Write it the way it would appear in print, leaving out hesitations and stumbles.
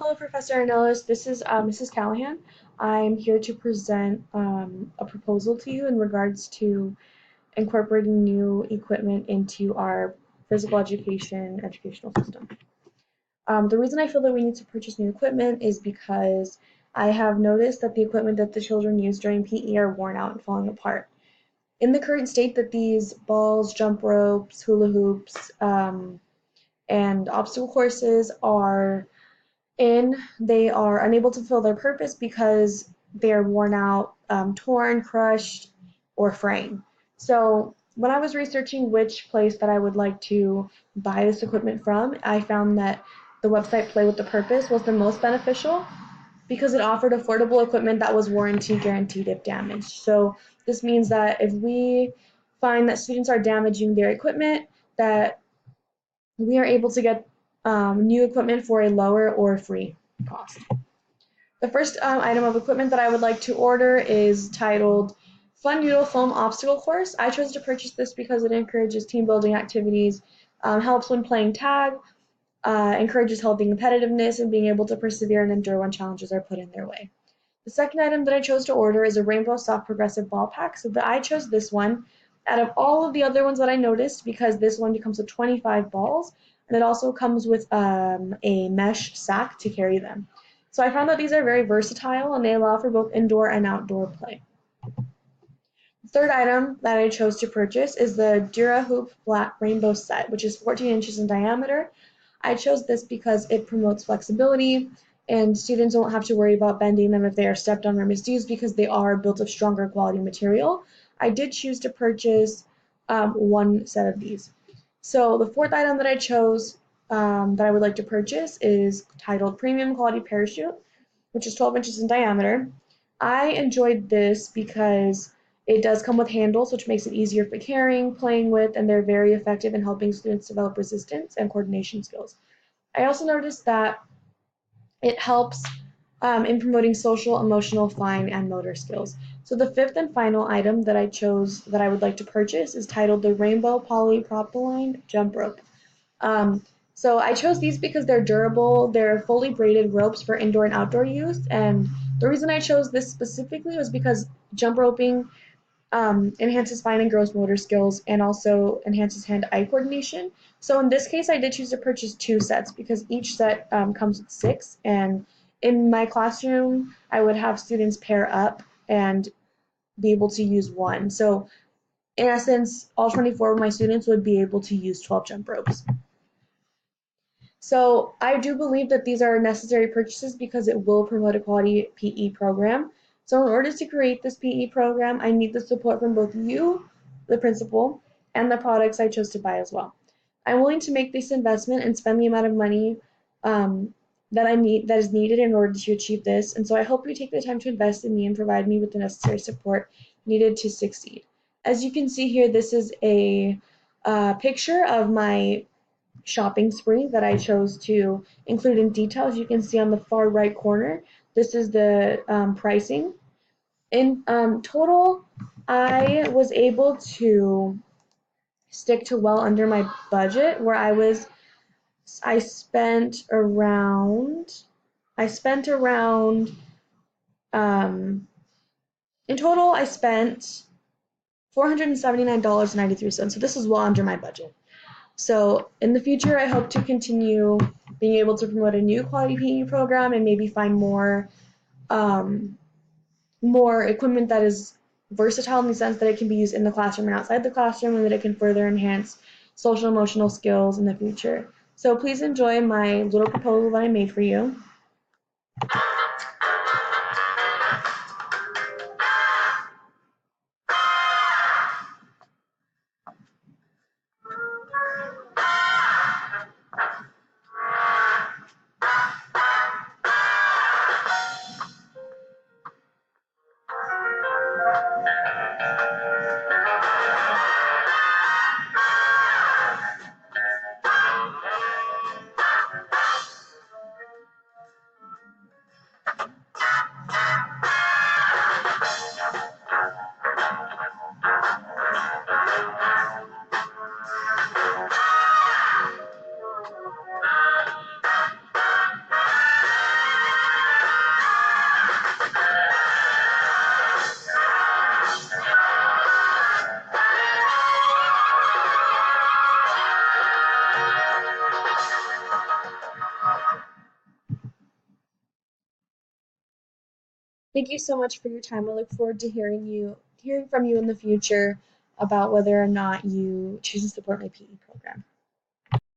Hello, Professor Arnellis. This is Mrs. Callahan. I'm here to present a proposal to you in regards to incorporating new equipment into our physical education educational system. The reason I feel that we need to purchase new equipment is because I have noticed that the equipment that the children use during PE are worn out and falling apart. In the current state that these balls, jump ropes, hula hoops, and obstacle courses are they are unable to fulfill their purpose because they're worn out, torn, crushed, or fraying. So when I was researching which place that I would like to buy this equipment from, I found that the website Play with the Purpose was the most beneficial because it offered affordable equipment that was warranty guaranteed if damaged. So this means that if we find that students are damaging their equipment, that we are able to get new equipment for a lower or free cost. The first item of equipment that I would like to order is titled Fun Noodle Foam Obstacle Course. I chose to purchase this because it encourages team building activities, helps when playing tag, encourages healthy competitiveness, and being able to persevere and endure when challenges are put in their way. The second item that I chose to order is a Rainbow Soft Progressive Ball Pack. So I chose this one out of all of the other ones that I noticed because this one comes with 25 balls and it also comes with a mesh sack to carry them. So I found that these are very versatile and they allow for both indoor and outdoor play. The third item that I chose to purchase is the Dura Hoop Flat Rainbow Set, which is 14 inches in diameter. I chose this because it promotes flexibility and students won't have to worry about bending them if they are stepped on or misused because they are built of stronger quality material. I did choose to purchase one set of these. So the fourth item that I chose that I would like to purchase is titled Premium Quality Parachute, which is 12 inches in diameter. I enjoyed this because it does come with handles, which makes it easier for carrying, playing with, and they're very effective in helping students develop resistance and coordination skills. I also noticed that it helps in promoting social, emotional, fine, and motor skills. So the fifth and final item that I chose that I would like to purchase is titled the Rainbow Polypropylene Jump Rope. Um, so I chose these because they're durable. They're fully braided ropes for indoor and outdoor use. And the reason I chose this specifically was because jump roping enhances fine and gross motor skills and also enhances hand-eye coordination. So in this case, I did choose to purchase two sets because each set comes with six. And in my classroom, I would have students pair up and be able to use one. So in essence, all 24 of my students would be able to use 12 jump ropes. So I do believe that these are necessary purchases because it will promote a quality PE program. So in order to create this PE program, I need the support from both you, the principal, and the products I chose to buy as well. I'm willing to make this investment and spend the amount of money that is needed in order to achieve this. And so I hope you take the time to invest in me and provide me with the necessary support needed to succeed. As you can see here, this is a picture of my shopping spree that I chose to include in details. You can see on the far right corner, this is the pricing. In total, I was able to stick to well under my budget where I spent around, I spent around, um, in total, I spent $479.93. So this is well under my budget. So in the future, I hope to continue being able to promote a new quality PE program and maybe find um, more equipment that is versatile in the sense that it can be used in the classroom and outside the classroom, and that it can further enhance social emotional skills in the future. So please enjoy my little proposal that I made for you. Thank you so much for your time. I look forward to hearing from you in the future about whether or not you choose to support my PE program.